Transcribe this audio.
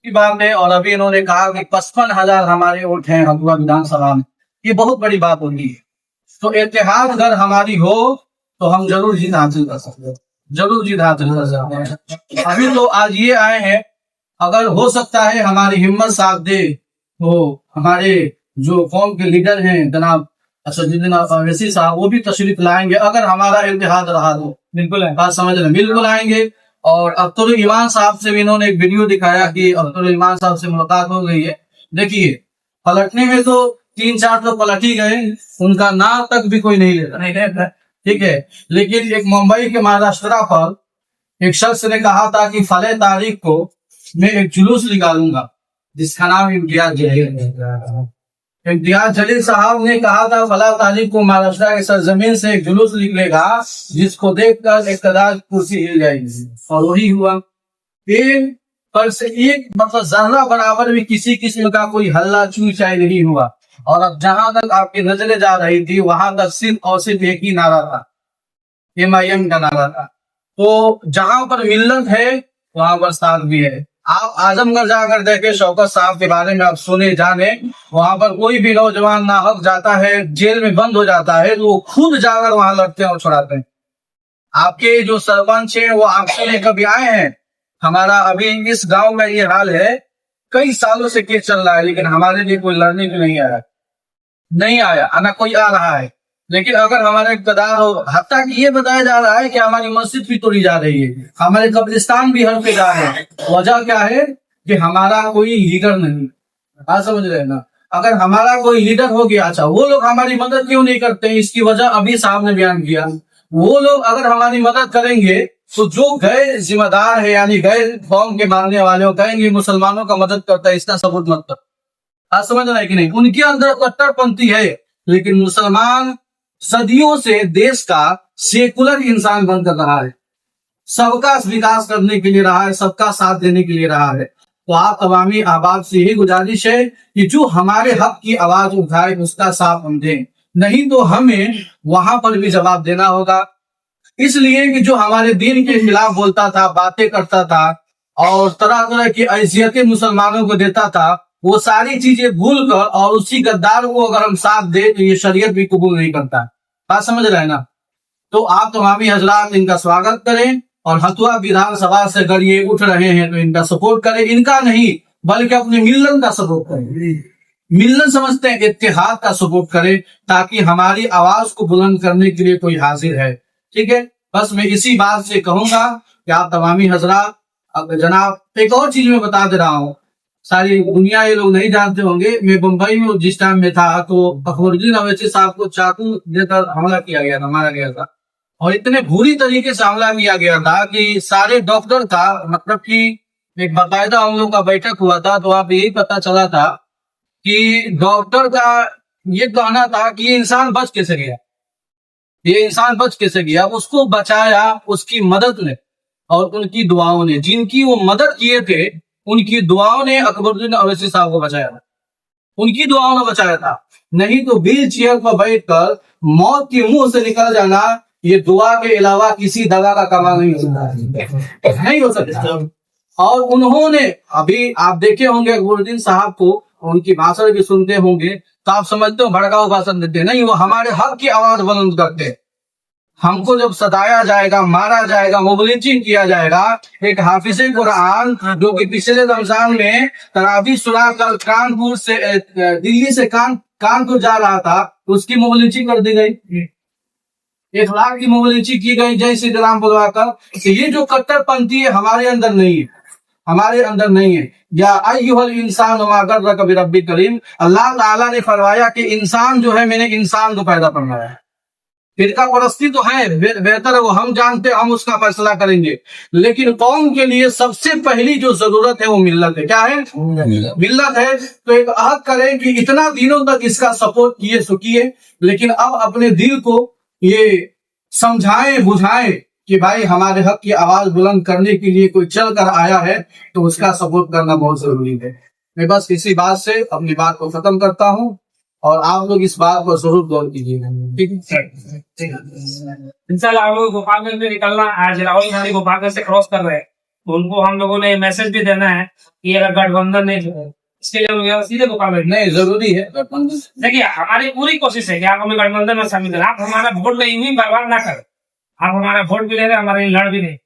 की बात है। और अभी इन्होंने कहा कि 55,000 हमारे वोट हैं हथुआ विधानसभा में, ये बहुत बड़ी बात होगी। तो इतिहास अगर हमारी हो तो हम जरूर जीत हासिल कर सकते हैं, जरूर जीत हासिल कर सकते हैं। अभी तो आज ये आए हैं, अगर हो सकता है हमारी हिम्मत साथ दे तो हमारे जो कौम के लीडर हैं जनाब असदुद्दीन ओवैसी साहब, वो भी तशरीफ लाएंगे अगर हमारा इत्तेहाद रहा तो। बिल्कुल बात समझ रहे, बिल्कुल आएंगे। और अख्तर ईमान साहब से भी इन्होंने एक वीडियो दिखाया कि अख्तर ईमान साहब से मुलाकात हो गई है। देखिए पलटने में तो 3-4 तो पलट ही गए, उनका नाम तक भी कोई नहीं लेता, ठीक है। लेकिन एक मुंबई के महाराष्ट्र पर एक शख्स ने कहा था कि फले तारीख को मैं एक जुलूस निकालूंगा जिसका नाम इम्तियाज जलील। इम्तियाज जलील साहब ने कहा था फला तारीख को महाराष्ट्र के सरजमीन से एक जुलूस निकलेगा जिसको देखकर इक़्तिदार कुर्सी हिल जाएगी, और वही हुआ। एक पर से एक मतलब जर्रा बराबर भी किसी किस्म का कोई हल्ला चूचाई नहीं हुआ। और अब जहां तक आपकी नजरें जा रही थी वहां तक सिर्फ और सिर्फ एक ही नारा था, MIM का नारा था। तो जहां पर मिल्लत है वहां पर साथ भी है। आप आजमगढ़ जाकर देखें, शौकत साहब के बारे में आप सुने जाने, वहां पर कोई भी नौजवान नाहक जाता है, जेल में बंद हो जाता है, तो वो खुद जाकर वहां लड़ते हैं और छुड़ाते हैं। आपके जो सरपंच हैं वो आपसे लेकर कभी आए हैं? हमारा अभी इस गांव में ये हाल है, कई सालों से केस चल रहा है, लेकिन हमारे लिए कोई लड़ने को नहीं आया, ना कोई आ रहा है। लेकिन अगर हमारे इक़्तिदार हो, हत्या कि ये बताया जा रहा है कि हमारी मस्जिद भी तोड़ी जा रही है, हमारे कब्रिस्तान भी हर पे जा रहे हैं। वजह क्या है कि हमारा कोई लीडर नहीं। आप समझ रहे हैं ना? अगर हमारा कोई लीडर हो गया, अच्छा वो लोग हमारी मदद क्यों नहीं करते? इसकी वजह अभी साहब ने बयान किया। वो लोग अगर हमारी मदद करेंगे तो जो गए जिम्मेदार है, यानी गए कौम के मानने वाले कहेंगे मुसलमानों का मदद करता है, इसका सबूत मत कर। आप समझ रहे हैं कि नहीं? उनके अंदर कट्टरपंथी है, लेकिन मुसलमान सदियों से देश का सेकुलर इंसान बनकर रहा है, सबका विकास करने के लिए रहा है, सबका साथ देने के लिए रहा है। तो आप तमामी अहबाब से यही गुजारिश है कि जो हमारे हक की आवाज उठाए उसका साथ हम दें, नहीं तो हमें वहां पर भी जवाब देना होगा। इसलिए कि जो हमारे दीन के खिलाफ बोलता था, बातें करता था और तरह तरह की हैसियतें मुसलमानों को देता था, वो सारी चीजें भूल कर और उसी गद्दार को अगर हम साथ दे तो ये शरीयत भी कबूल नहीं करता। बात समझ रहे हैं ना? तो आप तमामी हजरात इनका स्वागत करें, और हथुआ विधानसभा से अगर ये उठ रहे हैं तो इनका सपोर्ट करें। इनका नहीं बल्कि अपने मिल्लत का सपोर्ट करें। मिल्लत समझते हैं, इत्तेहाद का सपोर्ट करें, ताकि हमारी आवाज को बुलंद करने के लिए कोई हाजिर है। ठीक है, बस मैं इसी बात से कहूंगा कि आप तमामी हजरात, जनाब एक और चीज मैं बता दे रहा हूँ, सारी दुनिया ये लोग नहीं जानते होंगे, मैं बम्बई में जिस टाइम में था तो अकबरुद्दीन ओवैसी साहब को चाकू देकर हमला किया गया था, मारा गया था। और इतने बुरी तरीके से हमला किया गया था कि सारे डॉक्टर का मतलब कि एक बाकायदा हम लोग का बैठक हुआ था, तो आप यही पता चला था कि डॉक्टर का ये कहना था कि ये इंसान बच कैसे गया, ये इंसान बच कैसे गया। उसको बचाया उसकी मदद ने और उनकी दुआओं ने, जिनकी वो मदद किए थे उनकी दुआओं ने अकबरुद्दीन ओवैसी साहब को बचाया था, उनकी दुआओं ने बचाया था। नहीं तो व्हील चेयर पर बैठकर मौत के मुंह से निकल जाना, ये दुआ के अलावा किसी दवा का कमाल नहीं हो सकता, नहीं हो सकता। और उन्होंने अभी आप देखे होंगे अकबरुद्दीन साहब को, उनकी भाषण भी सुनते होंगे, तो आप समझते हो भड़काऊ भाषण देते नहीं, वो हमारे हक की आवाज बुलंद करते। हमको जब सताया जाएगा, मारा जाएगा, मोबलिंचिंग किया जाएगा, एक हाफिज़े कुरान जो कि पिछले रमजान में तरावी सुना कर कानपुर से दिल्ली से कानपुर जा रहा था, उसकी मोबलिंचिंग कर दी गई, 1 लाख की मोबलिंचिंग की गई जय श्री राम बुलवाकर। तो ये जो कट्टरपंथी है हमारे अंदर नहीं है, हमारे अंदर नहीं है। या अय्युहल इंसान मा गर्रक बिरब्बिल करीम, अल्लाह ताला ने फरमाया कि इंसान जो है, मैंने इंसान को पैदा फरमाया है। फिरका परस्ती तो है, बेहतर है वो हम जानते, हम उसका फैसला करेंगे, लेकिन कौम के लिए सबसे पहली जो जरूरत है वो मिल्लत है। क्या है? मिल्लत है। तो एक अहद करें कि इतना दिनों तक इसका सपोर्ट किए सुकिए, लेकिन अब अपने दिल को ये समझाएं बुझाएं कि भाई हमारे हक की आवाज बुलंद करने के लिए कोई चल कर आया है तो उसका सपोर्ट करना बहुत जरूरी है। मैं बस इसी बात से अपनी बात को खत्म करता हूँ और आप लोग इस बात पर जरूर गौर कीजिएगा। ठीक है, इंशाल्लाह हम लोग गोपालगंज में निकलना, आज राहुल गांधी गोपालगंज से क्रॉस कर रहे हैं, उनको हम लोगों ने मैसेज भी देना है कि अगर गठबंधन ने इसके लिए उन्हें सीधे मुकाबले नहीं जरूरी है गठबंधन। देखिए हमारी पूरी कोशिश है कि आप हमें गठबंधन में शामिल करें। आप हमारा वोट में यूं ही बर्बाद ना करें। आप हमारा वोट भी ले रहे हैं, हमारे लिए लड़ भी नहीं।